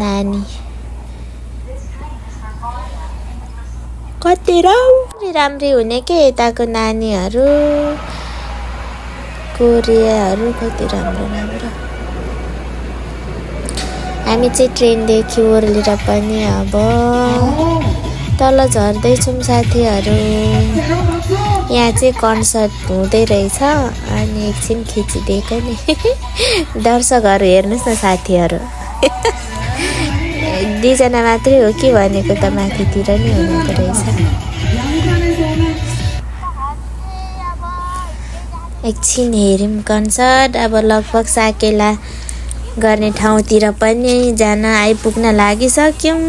नानी कति राम्री हुने के यताको नानीहरू कोरियाहरू कति राम्रो हामी चाहिँ ट्रेनदेखि ओर्लेर पनि अब तल झर्दैछौँ साथीहरू यहाँ चाहिँ कन्सर्ट हुँदै रहेछ अनि एकछिन खिचिदिएको नि दर्शकहरू हेर्नुहोस् न साथीहरू 2 जना मात्रै हो कि भनेको त माथितिर नै हुनुहुँदो रहेछ एकछिन हेरौँ कन्सर्ट अब लगभग साकेला गर्ने ठाउँतिर पनि जान आइपुग्न लागिसक्यौँ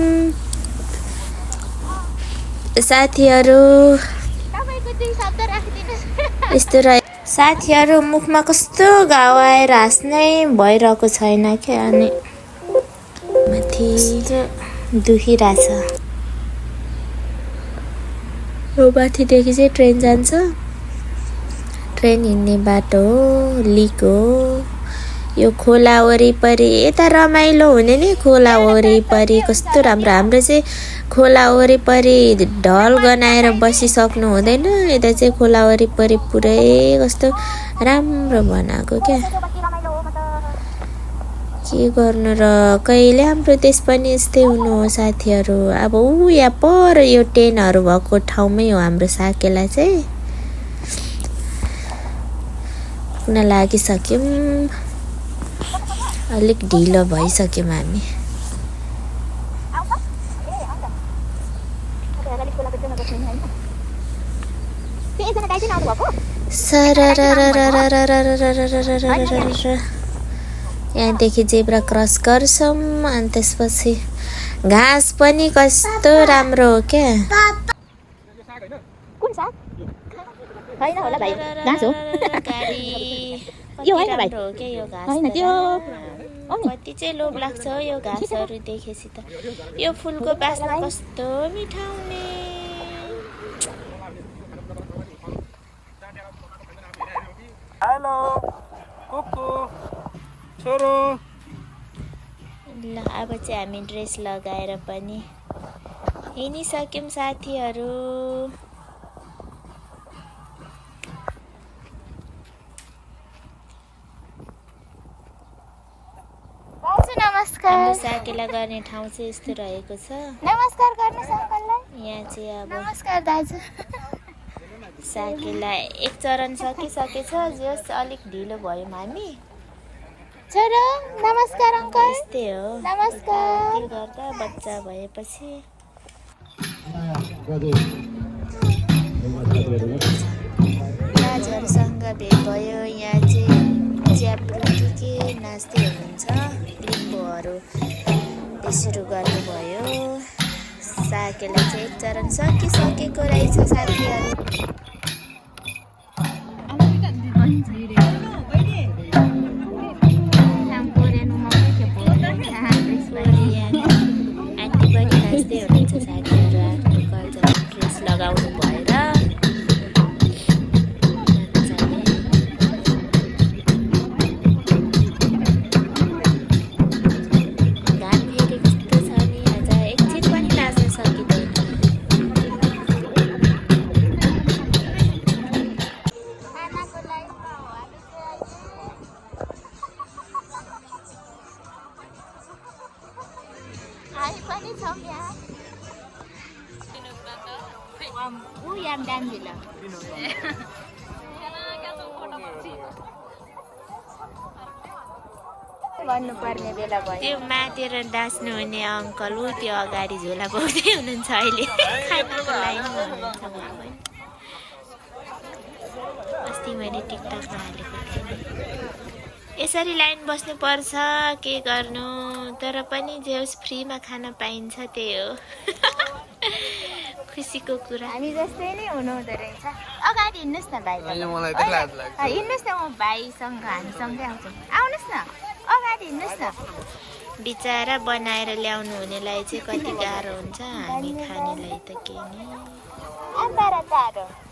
साथीहरू। यस्तो रह्यो साथीहरू, मुखमा कस्तो घाउ आएर हाँस्नै भइरहेको छैन क्या, अनि माथि दुखिरहेछ। यो माथिदेखि चाहिँ ट्रेन जान्छ, ट्रेन हिँड्ने बाटो हो, लिक हो। यो खोला वरिपरि यता रमाइलो हुने नि, खोला वरिपरि कस्तो राम्रो। हाम्रो चाहिँ खोला वरिपरि ढल गनाएर बसिसक्नु हुँदैन, यता चाहिँ खोला वरिपरि पुरै कस्तो राम्रो बनाएको क्या। के गर्नु र, कहिले हाम्रो देश पनि यस्तै हुनु हो साथीहरू। अब यहाँ पर यो टेनहरू भएको ठाउँमै हो हाम्रो साकेला चाहिँ। पुग्न लागिसक्यौँ, अलिक ढिलो भइसक्यौँ हामी। यहाँदेखि जेब्रा क्रस गर्छौँ, अनि त्यसपछि घाँस पनि कस्तो राम्रो हो क्या। कुन साग होइन होला भाइ, घाँस हो। यो होइन भाइ, हो क्या यो घाँस, होइन त्यो कति चाहिँ लोभ लाग्छ हो यो घाँसहरू देखेपछि त। यो फुलको बास्ना कस्तो मिठाउने। हेलो कुकु छोरो। ल अब चाहिँ हामी ड्रेस लगाएर पनि हिँडिसक्यौँ साथीहरू। नमस्कार। हाम्रो साकेला गर्ने ठाउँ चाहिँ यस्तो रहेको छ। नमस्कार गर्नुहोस् अङ्कललाई। यहाँ चाहिँ अब नमस्कार दाजु। साकेला एक चरण सकिसकेछ, जस अलिक ढिलो भयौँ हामी। छोरो नमस्कार अङ्कल। यस्तै हो, नमस्कार। के गर्दा बच्चा भएपछि। दाजुहरूसँग भेट भयो। यहाँ चाहिँ च्याप्रुटी के नाच्दै हुनुहुन्छ, लिम्बूहरू सुरु गर्नुभयो। साकेला चाहिँ एक चरण सकिसकेको रहेछ साथीहरू। आन्टी पनि नाच्दै हुनुहुन्छ साथीहरू, आफ्नो कल्चरल ड्रेस लगाउनु भएर। घाम फेरि कस्तो छ नि, आज एकछिन पनि नाच्न सकिँदैन। भन्नुपर्ने बेला भयो। त्यो मातेर नाच्नु हुने अङ्कल ऊ त्यो अगाडि झोला बोक्दै हुनुहुन्छ अहिले, खानाको लाइनमा हुनुहुन्छ उहाँ पनि। अस्ति मैले टिकटकमा हालेको थिएँ नि, यसरी लाइन बस्नुपर्छ, के गर्नु। तर पनि जे होस् फ्रीमा खाना पाइन्छ, त्यही हो खुसीको कुरा। हामी जस्तै नै हुनुहुँदो रहेछ। अगाडि हिँड्नुहोस् न भाइ। हिँड्नुहोस् न, म भाइसँग हामी सँगै आउँछौँ। आउनुहोस् न, अगाडि हिँड्नुहोस् न। बिचरा बनाएर ल्याउनु हुनेलाई चाहिँ कति गाह्रो हुन्छ, हामी खानेलाई त केही नै।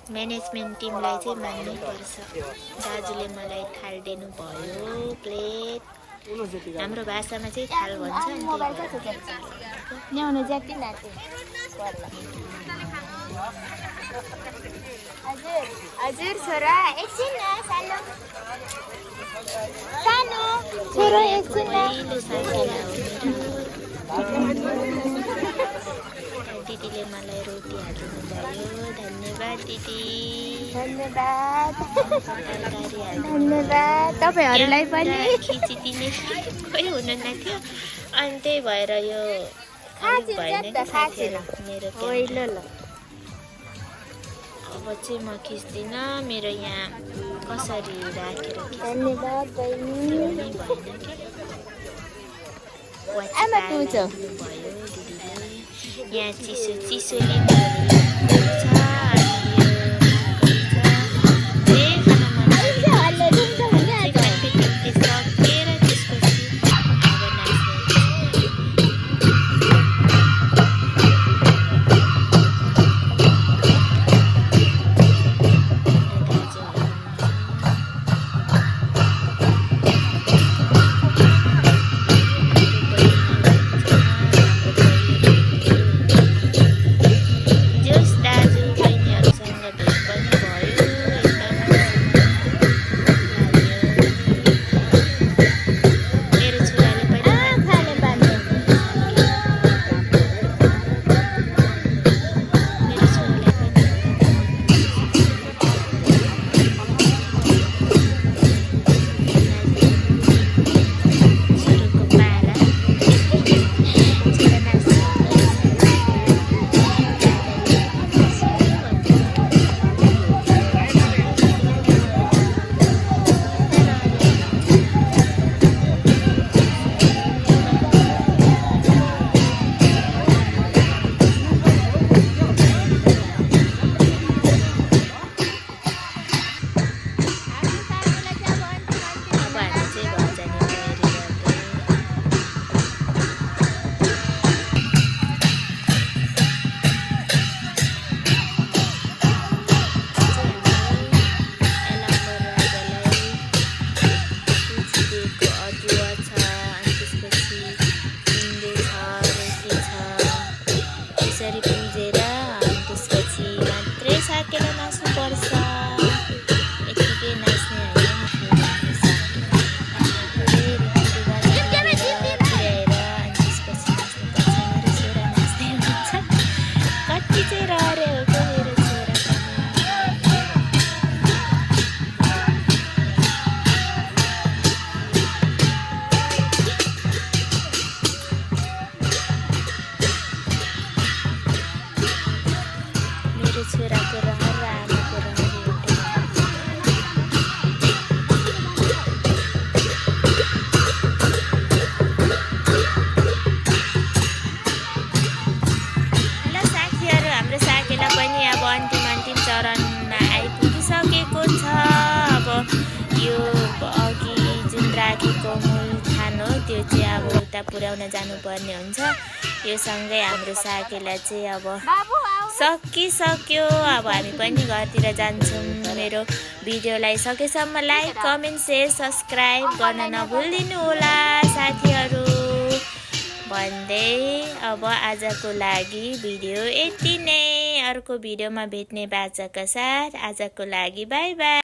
म्यानेजमेन्ट टिमलाई चाहिँ मान्नै पर्छ। दाजुले मलाई थाल दिनु भयो, प्लेट। हाम्रो भाषामा चाहिँ थाल भन्छ। ल्याउनु ज्याति नाच्यो। हजुर हजुर छोरा एकछिन न, सानो सानो छोरो एकछिन दिदीले मलाई रोटी हालिदिनु भयो, धन्यवाद दिदी। धन्यवाद तरकारी धन्यवाद तपाईँहरूलाई पनि। खिचिदिने कोही हुनुहुन्न थियो, अनि त्यही भएर यो भएन कि साथीहरू मेरो ल। अब चाहिँ म खिच्दिनँ, मेरो यहाँ कसरी राखेर धन्यवाद बहिनी। भएन कि आमा पुछो यहाँ चिसोले अन्तिम चरणमा आइपुगिसकेको छ। अब यो अघि जुन राखेको मूल थान हो त्यो चाहिँ अब उता पुर्याउन जानुपर्ने हुन्छ। यो सँगै हाम्रो साकेला चाहिँ अब सकिसक्यो। अब हामी पनि घरतिर जान्छौँ। मेरो भिडियोलाई सकेसम्म लाइक, कमेन्ट, सेयर, सब्सक्राइब गर्न नभुलिदिनु होला साथीहरू भन्दै अब आजको लागि भिडियो यति नै। अर्को भिडियोमा भेट्ने बाचाका साथ आजको लागि बाई बाई।